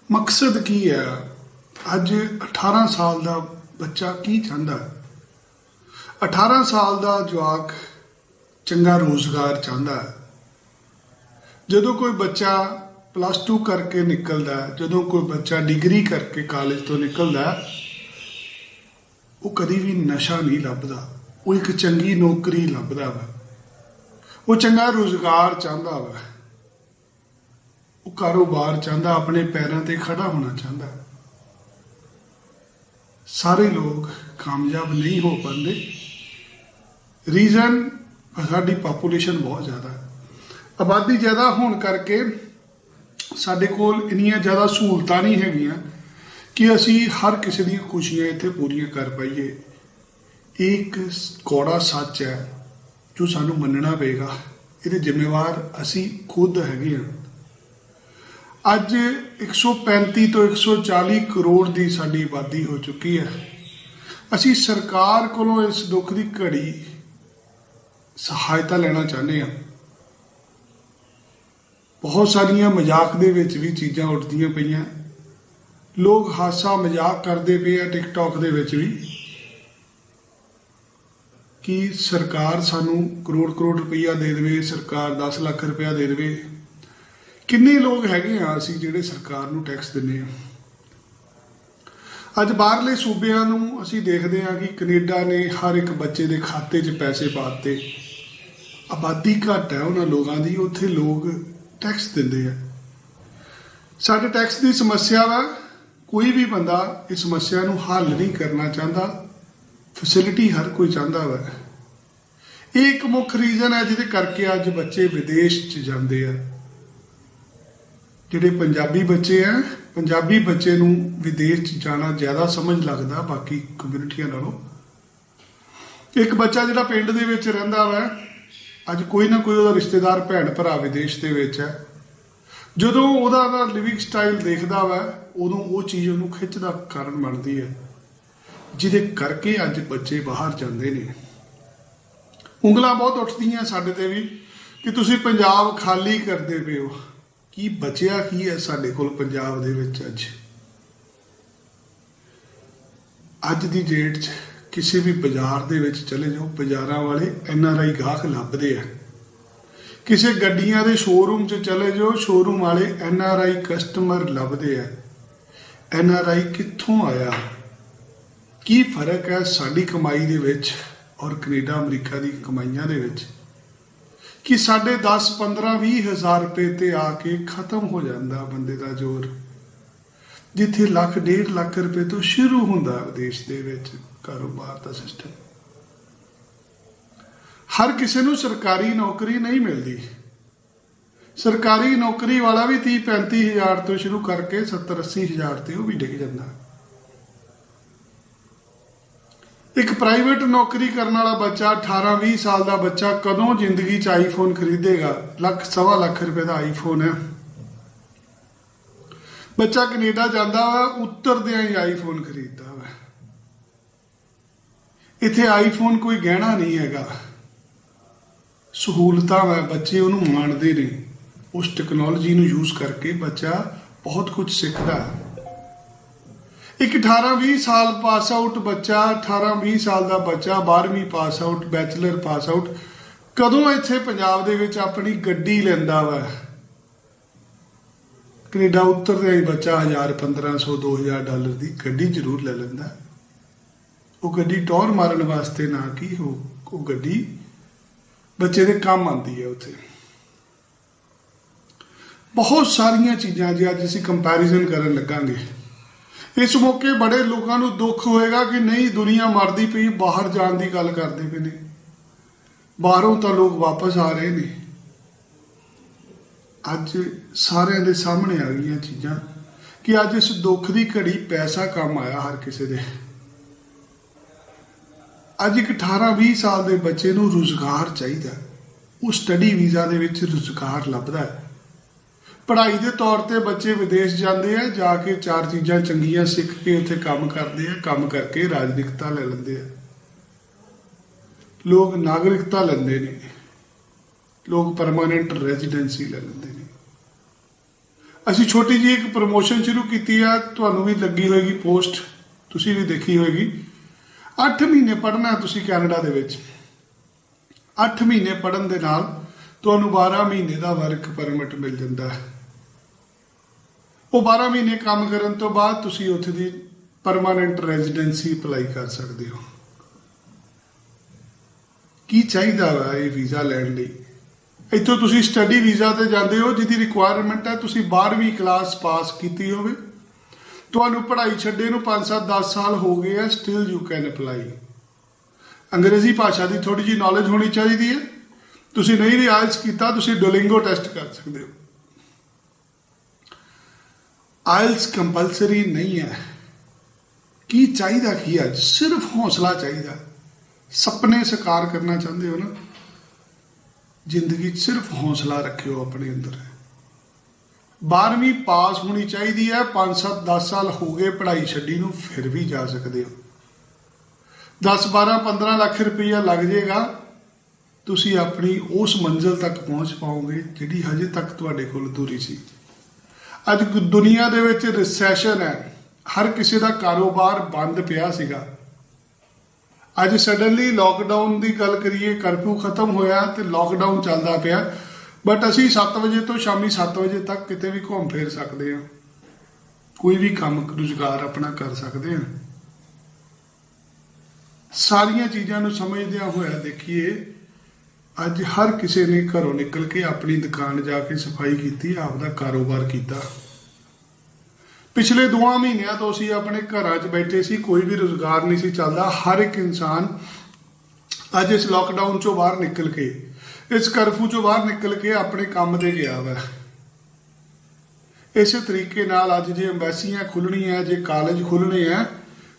मकसद की है। अज 18 साल का बच्चा की चाहता है? 18 साल का जवाक चंगा रोजगार चाहता है। जो कोई बच्चा +2 करके निकलता है, जो कोई बच्चा डिग्री करके कॉलेज तो निकलता है, वो कभी भी नशा नहीं लभदा, वो एक चंगी नौकरी लभदा वा, वो चंगा रोजगार चाहता वा, वो कारोबार चाहता, अपने पैरों पर खड़ा होना चाहता। सारे लोग कामयाब नहीं हो पाते। रीजन साडी पॉपूलेशन बहुत ज़्यादा है, आबादी ज़्यादा होने करके साडे कोल इन्नियां ज़्यादा सहूलतां नहीं हैगियां कि असी हर किसी दी खुशियां इत्थे पूरियां कर पाइए। एक कौड़ा सच है जो सानू मनना पेगा, ये जिम्मेवार असी खुद हैगे हां। अज 135 तो 140 करोड़ की साडी आबादी हो चुकी है। असी सरकार कोलों इस दुख की घड़ी सहायता लेना चाहते हैं। बहुत सारिया मजाक दे विच भी चीज़ां उठदियां पईयां, लोग हासा मजाक करते पे आ टिकटॉक दे विच भी कि सरकार सानू करोड़ करोड़ रुपया दे देवे, सरकार 10 लाख रुपया दे देवे। किन्ने लोग हैगे आ असी जिहड़े सरकार नू टैक्स दिंदे आ। अज बाहरले सूबिਆਂ ਨੂੰ ਅਸੀਂ देखते हैं कि कनेडा ने हर एक बच्चे के खाते 'ਚ पैसे पाते। आबादी घट है उन्होंने लोगों की, उत्थे लोग टैक्स देंदे आ। साडे टैक्स की समस्या वा, कोई भी बंदा इस समस्या नू हल नहीं करना चाहता, फैसिलिटी हर कोई चाहता वा। ये एक मुख रीजन है जिहदे करके अज बच्चे विदेश 'ਚ जाते हैं। जिहड़े पंजाबी बच्चे हैं, पंजाबी बच्चे नू विदेश 'ਚ जाना ज़्यादा समझ लगता बाकी कम्यूनिटियां नालों। एक बच्चा जिहड़ा पिंड दे विच रहिंदा वा, अज कोई ना कोई उहदा रिश्तेदार भैन भरा विदेश दे विच है। जदों उहदा लिविंग स्टाइल देखदा वा, उदों वो चीज़ उहनूं खिच दा कारण बनदी है, जिहदे करके अज बच्चे बाहर जांदे ने। उंगलां बहुत उठदियां साडे ते भी कि तुसीं पंजाब खाली करदे पे हो। की बचिया की है साडे कोल पंजाब दे विच अज? अज दी डेट 'च किसी भी बाजार दे विच चले जाओ, बाजारां वाले NRI गाहक लभदे आ। किसी गड्डियां दे शोरूम 'ਚ चले जाओ, शोरूम वाले NRI कस्टमर लभदे आ। NRI कित्थों आया? की फर्क है साडी कमाई दे विच और कनेडा अमरीका दी कमाईयां दे विच कि साढ़े 10, 15, 20 हज़ार रुपये ते आके खत्म हो जाता बंदे का जोर, जिथे लाख 1.5 लाख रुपये तो शुरू होंदा विदेश दे विच कारोबार का सिस्टम। हर किसी नूं सरकारी नौकरी नहीं मिलती। सरकारी नौकरी वाला भी 30-35 हज़ार तो शुरू करके 70-80 हज़ार ते वो भी डिग जाता। एक प्राइवेट नौकरी करने वाला बच्चा 18-20 साल का बच्चा कदों जिंदगी 'ਚ आईफोन खरीदेगा? लाख 1.25 लाख रुपए का आईफोन है। बच्चा कनेडा जाता वा, उतरद्या ही आईफोन खरीदता वा। इत्थे आईफोन कोई गहना नहीं हैगा, सहूलतां वा, बच्चे उन्होंने माणदे ने। उस टैक्नोलॉजी नूं यूज़ करके बच्चा बहुत कुछ सीखता है। एक 18-20 साल पास आउट बच्चा, 18-20 साल का बच्चा 12वीं pass out, bachelor pass out, कदों इत्थे पंजाब दे विच अपनी गड्डी लैंदा वा? कनेडा उतरदे ही बच्चा 1000, 1500, 2000 डॉलर की गड्डी जरूर ले लैंदा। वो गड्डी टौर मारन वास्ते ना कि वो गड्डी बच्चे दे काम आती है। उत्थे बहुत सारिया चीज़ां जे अज असीं कंपैरिजन करन लगांगे। इस मौके बड़े लोगों को दुख होएगा कि नहीं दुनिया मरदी पई, बाहर जाने की गल करते पे ने, बाहरों तो लोग वापस आ रहे हैं। अज सारे दे सामने आ गई चीज़ां कि अज इस दुख की घड़ी पैसा कम आया हर किसी दे। अज एक 18-20 साल के बच्चे को रोजगार चाहिए, वो स्टडी वीज़ा दे विच रोजगार लभदा है। पढ़ाई के तौर पर बच्चे विदेश जाते हैं, जाके 4 चीज़ां चंगियां सीख के उत्थे काम करते हैं, काम करके राजनिकता ले लेंदे हैं। लोग नागरिकता लेंदे ने, लोग परमानेंट रेजिडेंसी ले लेंदे ने। ਅਸੀਂ ਛੋਟੀ ਜਿਹੀ ਇੱਕ ਪ੍ਰਮੋਸ਼ਨ ਸ਼ੁਰੂ ਕੀਤੀ ਆ, ਤੁਹਾਨੂੰ ਵੀ ਲੱਗੀ ਹੋਏਗੀ ਪੋਸਟ, ਤੁਸੀਂ ਵੀ ਦੇਖੀ ਹੋਏਗੀ। 8 ਮਹੀਨੇ ਪੜ੍ਹਨਾ ਤੁਸੀਂ ਕੈਨੇਡਾ ਦੇ ਵਿੱਚ। 8 ਮਹੀਨੇ ਪੜ੍ਹਨ ਦੇ ਨਾਲ ਤੁਹਾਨੂੰ 12 ਮਹੀਨੇ ਦਾ ਵਰਕ ਪਰਮਿਟ ਮਿਲ ਜਾਂਦਾ ਹੈ। ਉਹ 12 ਮਹੀਨੇ ਕੰਮ ਕਰਨ ਤੋਂ ਬਾਅਦ ਤੁਸੀਂ ਉੱਥੇ ਦੀ ਪਰਮਾਨੈਂਟ ਰੈਜ਼ੀਡੈਂਸੀ ਅਪਲਾਈ ਕਰ ਸਕਦੇ ਹੋ। ਕੀ ਚਾਹੀਦਾ ਵਾ ਇਹ ਵੀਜ਼ਾ ਲੈਣ ਲਈ? ਇੱਥੋਂ ਤੁਸੀਂ ਸਟੱਡੀ ਵੀਜ਼ਾ ਤੇ ਜਾਂਦੇ ਹੋ, ਜਿਹਦੀ ਰਿਕੁਆਇਰਮੈਂਟ ਹੈ ਤੁਸੀਂ 12ਵੀਂ ਕਲਾਸ ਪਾਸ ਕੀਤੀ ਹੋਵੇ, ਤੁਹਾਨੂੰ ਪੜ੍ਹਾਈ ਛੱਡੇ ਨੂੰ 5-7-10 ਸਾਲ ਹੋ ਗਏ ਆ, ਸਟਿਲ ਯੂ ਕੈਨ ਅਪਲਾਈ। ਅੰਗਰੇਜ਼ੀ ਭਾਸ਼ਾ ਦੀ ਥੋੜੀ ਜਿਹੀ ਨੌਲੇਜ ਹੋਣੀ ਚਾਹੀਦੀ ਹੈ। ਤੁਸੀਂ ਨਹੀਂ ਵੀ ਆਇਲਸ ਕੀਤਾ, ਤੁਸੀਂ ਡੁਓਲਿੰਗੋ ਟੈਸਟ ਕਰ ਸਕਦੇ ਹੋ। ਆਇਲਸ ਕੰਪਲਸਰੀ ਨਹੀਂ ਹੈ। ਕੀ ਚਾਹੀਦਾ ਕੀ ਅੱਜ? ਸਿਰਫ ਹੌਸਲਾ ਚਾਹੀਦਾ। ਸੁਪਨੇ ਸਾਕਾਰ ਕਰਨਾ ਚਾਹੁੰਦੇ ਹੋ ਨਾ ਜ਼ਿੰਦਗੀ 'ਚ, ਸਿਰਫ ਹੌਸਲਾ ਰੱਖਿਓ ਆਪਣੇ ਅੰਦਰ। 12ਵੀਂ ਪਾਸ ਹੋਣੀ ਚਾਹੀਦੀ ਹੈ। 5-7-10 ਸਾਲ ਹੋ ਗਏ ਪੜ੍ਹਾਈ ਛੱਡੀ ਨੂੰ, ਫਿਰ ਵੀ ਜਾ ਸਕਦੇ ਹੋ। 10-12-15 ਲੱਖ ਰੁਪਈਆ ਲੱਗ ਜਾਏਗਾ, ਤੁਸੀਂ ਆਪਣੀ ਉਸ ਮੰਜ਼ਿਲ ਤੱਕ ਪਹੁੰਚ ਪਾਓਗੇ ਜਿਹੜੀ ਹਜੇ ਤੱਕ ਤੁਹਾਡੇ ਕੋਲ ਅਧੂਰੀ ਸੀ। ਅੱਜ ਦੁਨੀਆ ਦੇ ਵਿੱਚ ਰਿਸੈਸ਼ਨ ਹੈ, ਹਰ ਕਿਸੇ ਦਾ ਕਾਰੋਬਾਰ ਬੰਦ ਪਿਆ ਸੀਗਾ। ਅੱਜ ਸਡਨਲੀ ਲੋਕਡਾਊਨ ਦੀ ਗੱਲ ਕਰੀਏ, ਕਰਫਿਊ ਖਤਮ ਹੋਇਆ ਤੇ ਲੋਕਡਾਊਨ ਚੱਲਦਾ ਪਿਆ, ਬਟ ਅਸੀਂ 7 ਵਜੇ ਤੋਂ ਸ਼ਾਮੀ 7 ਵਜੇ ਤੱਕ ਕਿਤੇ ਵੀ ਘੁੰਮ ਫਿਰ ਸਕਦੇ ਹਾਂ, ਕੋਈ ਵੀ ਕੰਮ ਰੁਜ਼ਗਾਰ ਆਪਣਾ ਕਰ ਸਕਦੇ ਹਾਂ। ਸਾਰੀਆਂ ਚੀਜ਼ਾਂ ਨੂੰ ਸਮਝਦਿਆਂ ਹੋਇਆ ਦੇਖੀਏ, ਅੱਜ ਹਰ ਕਿਸੇ ਨੇ ਘਰੋਂ ਨਿਕਲ ਕੇ ਆਪਣੀ ਦੁਕਾਨ ਜਾ ਕੇ ਸਫਾਈ ਕੀਤੀ, ਆਪਦਾ ਕਾਰੋਬਾਰ ਕੀਤਾ। ਪਿਛਲੇ 2 ਮਹੀਨਿਆਂ ਤੋਂ ਅਸੀਂ ਆਪਣੇ ਘਰਾਂ 'ਚ ਬੈਠੇ ਸੀ, ਕੋਈ ਵੀ ਰੁਜ਼ਗਾਰ ਨਹੀਂ ਸੀ ਚੱਲਦਾ। ਹਰ ਇੱਕ ਇਨਸਾਨ ਅੱਜ ਇਸ ਲੋਕਡਾਊਨ 'ਚੋਂ ਬਾਹਰ ਨਿਕਲ ਕੇ, ਇਸ ਕਰਫਿਊ 'ਚੋਂ ਬਾਹਰ ਨਿਕਲ ਕੇ ਆਪਣੇ ਕੰਮ ਤੇ ਗਿਆ ਵਾ। ਇਸੇ ਤਰੀਕੇ ਨਾਲ ਅੱਜ ਜੇ ਐਮਬੈਸੀਆਂ ਖੁੱਲਣੀਆਂ, ਜੇ ਕਾਲਜ ਖੁੱਲ੍ਹਣੇ ਆ,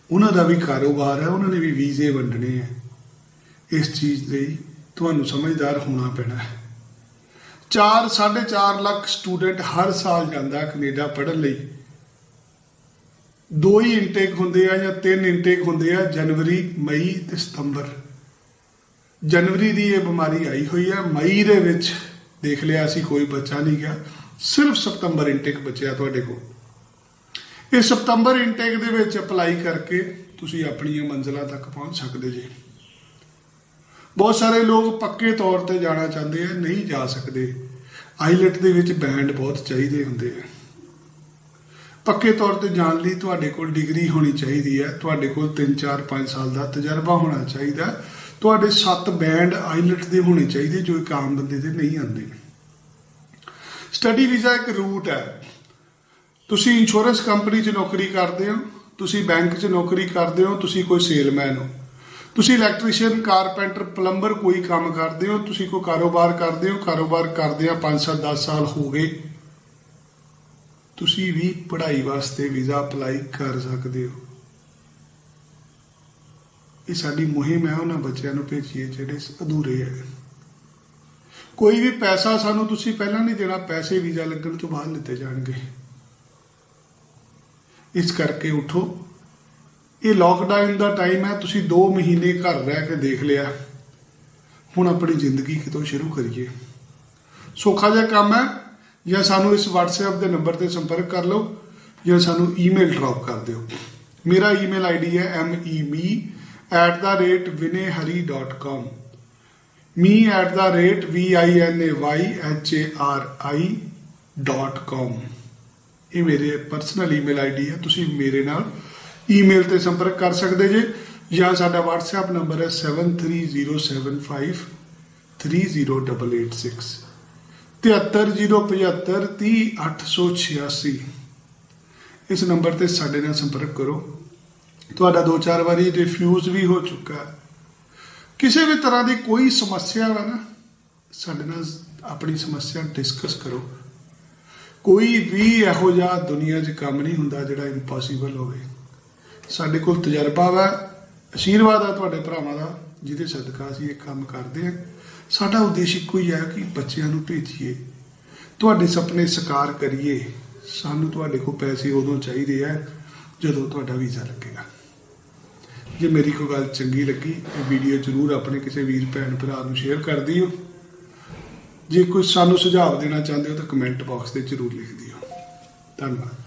ਉਹਨਾਂ ਦਾ ਵੀ ਕਾਰੋਬਾਰ ਹੈ, ਉਹਨਾਂ ਨੇ ਵੀ ਵੀਜ਼ੇ ਵੰਡਣੇ ਹੈ। ਇਸ ਚੀਜ਼ ਲਈ ਤੁਹਾਨੂੰ ਸਮਝਦਾਰ ਹੋਣਾ ਪੈਣਾ ਹੈ। 4-4.5 ਲੱਖ ਸਟੂਡੈਂਟ ਹਰ ਸਾਲ ਜਾਂਦਾ ਕੈਨੇਡਾ ਪੜ੍ਹਨ ਲਈ। 2 ਹੀ ਇਨਟੇਕ ਹੁੰਦੇ ਆ ਜਾਂ 3 ਇਨਟੇਕ ਹੁੰਦੇ ਆ, ਜਨਵਰੀ, ਮਈ ਤੇ ਸਤੰਬਰ। ਜਨਵਰੀ ਦੀ ਇਹ ਬਿਮਾਰੀ ਆਈ ਹੋਈ ਹੈ, ਮਈ ਦੇ ਵਿੱਚ ਦੇਖ ਲਿਆ ਅਸੀਂ ਕੋਈ ਬੱਚਾ ਨਹੀਂ ਗਿਆ, ਸਿਰਫ ਸਤੰਬਰ ਇਨਟੇਕ ਬਚਿਆ ਤੁਹਾਡੇ ਕੋਲ। ਇਹ ਸਤੰਬਰ ਇਨਟੇਕ ਦੇ ਵਿੱਚ ਅਪਲਾਈ ਕਰਕੇ ਤੁਸੀਂ ਆਪਣੀਆਂ ਮੰਜ਼ਿਲਾਂ ਤੱਕ ਪਹੁੰਚ ਸਕਦੇ ਜੀ। ਬਹੁਤ ਸਾਰੇ ਲੋਕ ਪੱਕੇ ਤੌਰ ਤੇ ਜਾਣਾ ਚਾਹੁੰਦੇ ਆ, ਨਹੀਂ ਜਾ ਸਕਦੇ। ਆਈਲੈਟ ਦੇ ਵਿੱਚ ਬੈਂਡ ਬਹੁਤ ਚਾਹੀਦੇ ਹੁੰਦੇ ਆ। ਪੱਕੇ ਤੌਰ ਤੇ ਜਾਣ ਲਈ ਤੁਹਾਡੇ ਕੋਲ ਡਿਗਰੀ ਹੋਣੀ ਚਾਹੀਦੀ ਹੈ, ਤੁਹਾਡੇ ਕੋਲ 3-4-5 ਸਾਲ ਦਾ ਤਜਰਬਾ ਹੋਣਾ ਚਾਹੀਦਾ, ਤੁਹਾਡੇ 7 ਬੈਂਡ ਆਈਲੈਟ ਦੇ ਹੋਣੇ ਚਾਹੀਦੇ, ਜੋ ਇੱਕ ਆਮ ਬੰਦੇ ਦੇ ਨਹੀਂ ਆਉਂਦੇ। ਸਟੱਡੀ ਵੀਜ਼ਾ ਇੱਕ ਰੂਟ ਹੈ। ਤੁਸੀਂ ਇੰਸ਼ੋਰੈਂਸ ਕੰਪਨੀ 'ਚ ਨੌਕਰੀ ਕਰਦੇ ਹੋ, ਤੁਸੀਂ ਬੈਂਕ 'ਚ ਨੌਕਰੀ ਕਰਦੇ ਹੋ, ਤੁਸੀਂ ਕੋਈ ਸੇਲਮੈਨ ਹੋ, ਤੁਸੀਂ ਇਲੈਕਟ੍ਰੀਸ਼ੀਅਨ, ਕਾਰਪੈਂਟਰ, ਪਲੰਬਰ ਕੋਈ ਕੰਮ ਕਰਦੇ ਹੋ, ਤੁਸੀਂ ਕੋਈ ਕਾਰੋਬਾਰ ਕਰਦੇ ਹੋ, ਕਾਰੋਬਾਰ ਕਰਦਿਆਂ 5-7-10 ਸਾਲ ਹੋ ਗਏ, ਤੁਸੀਂ ਵੀ ਪੜ੍ਹਾਈ ਵਾਸਤੇ ਵੀਜ਼ਾ ਅਪਲਾਈ ਕਰ ਸਕਦੇ ਹੋ। ਇਹ ਸਾਡੀ ਮੁਹਿੰਮ ਹੈ, ਉਹਨਾਂ ਬੱਚਿਆਂ ਨੂੰ ਭੇਜੀਏ ਜਿਹੜੇ ਅਧੂਰੇ ਹੈ। ਕੋਈ ਵੀ ਪੈਸਾ ਸਾਨੂੰ ਤੁਸੀਂ ਪਹਿਲਾਂ ਨਹੀਂ ਦੇਣਾ, ਪੈਸੇ ਵੀਜ਼ਾ ਲੱਗਣ ਤੋਂ ਬਾਅਦ ਲਿੱਤੇ ਜਾਣਗੇ। ਇਸ ਕਰਕੇ ਉਠੋ। ਇਹ ਲੋਕਡਾਊਨ ਦਾ ਟਾਈਮ ਹੈ, ਤੁਸੀਂ 2 ਮਹੀਨੇ ਘਰ ਰਹਿ ਕੇ ਦੇਖ ਲਿਆ, ਹੁਣ ਆਪਣੀ ਜ਼ਿੰਦਗੀ ਕਿਤੋਂ ਸ਼ੁਰੂ ਕਰੀਏ। ਸੌਖਾ ਜਿਹਾ ਕੰਮ ਹੈ, ਜਾਂ ਸਾਨੂੰ ਇਸ WhatsApp ਦੇ ਨੰਬਰ ਤੇ ਸੰਪਰਕ ਕਰ ਲਓ, ਜਾਂ ਸਾਨੂੰ ਈਮੇਲ ਡ੍ਰੌਪ ਕਰ ਦਿਓ। ਮੇਰਾ ਈਮੇਲ ID ਹੈ me@vinayhari.com, me@vinayhari.com। ਇਹ ਮੇਰੇ ਪਰਸਨਲ ਈਮੇਲ ID ਹੈ। ਤੁਸੀਂ ਮੇਰੇ ਨਾਲ ਈਮੇਲ ਤੇ ਸੰਪਰਕ ਕਰ ਸਕਦੇ ਜੇ, ਜਾਂ ਸਾਡਾ WhatsApp ਨੰਬਰ ਹੈ 7307530886 7307530886। ਇਸ ਨੰਬਰ ਤੇ ਸਾਡੇ ਨਾਲ ਸੰਪਰਕ ਕਰੋ। ਤੁਹਾਡਾ 2-4 ਵਾਰੀ ਰਿਫਿਊਜ਼ ਵੀ ਹੋ ਚੁੱਕਾ ਹੈ। ਕਿਸੇ ਵੀ ਤਰ੍ਹਾਂ ਦੀ ਕੋਈ ਸਮੱਸਿਆ ਹੈ ਨਾ, ਸਾਡੇ ਨਾਲ ਆਪਣੀ ਸਮੱਸਿਆ ਡਿਸਕਸ ਕਰੋ। ਕੋਈ ਵੀ ਇਹੋ ਜਿਹਾ ਦੁਨੀਆ 'ਚ ਕੰਮ ਨਹੀਂ ਹੁੰਦਾ ਜਿਹੜਾ ਇੰਪੋਸੀਬਲ ਹੋਵੇ। ਸਾਡੇ ਕੋਲ ਤਜਰਬਾ ਵਾ, ਆਸ਼ੀਰਵਾਦ ਆ ਤੁਹਾਡੇ ਭਰਾਵਾਂ ਦਾ, ਜਿਹਦੇ ਸਦਕਾ ਅਸੀਂ ਇਹ ਕੰਮ ਕਰਦੇ ਹਾਂ। ਸਾਡਾ ਉਦੇਸ਼ ਇੱਕੋ ਹੀ ਹੈ ਕਿ ਬੱਚਿਆਂ ਨੂੰ ਭੇਜੀਏ, ਤੁਹਾਡੇ ਸੁਪਨੇ ਸਾਕਾਰ ਕਰੀਏ। ਸਾਨੂੰ ਤੁਹਾਡੇ ਕੋਲ ਪੈਸੇ ਉਦੋਂ ਚਾਹੀਦੇ ਆ ਜਦੋਂ ਤੁਹਾਡਾ ਵੀਜ਼ਾ ਲੱਗੇਗਾ। ਜੇ ਮੇਰੀ ਕੋਈ ਗੱਲ ਚੰਗੀ ਲੱਗੀ, ਇਹ ਵੀਡੀਓ ਜ਼ਰੂਰ ਆਪਣੇ ਕਿਸੇ ਵੀਰ ਭੈਣ ਭਰਾ ਨੂੰ ਸ਼ੇਅਰ ਕਰ ਦਿਓ। ਜੇ ਕੋਈ ਸਾਨੂੰ ਸੁਝਾਅ ਦੇਣਾ ਚਾਹੁੰਦੇ ਹੋ ਤਾਂ ਕਮੈਂਟ ਬਾਕਸ 'ਤੇ ਜ਼ਰੂਰ ਲਿਖ ਦਿਓ। ਧੰਨਵਾਦ।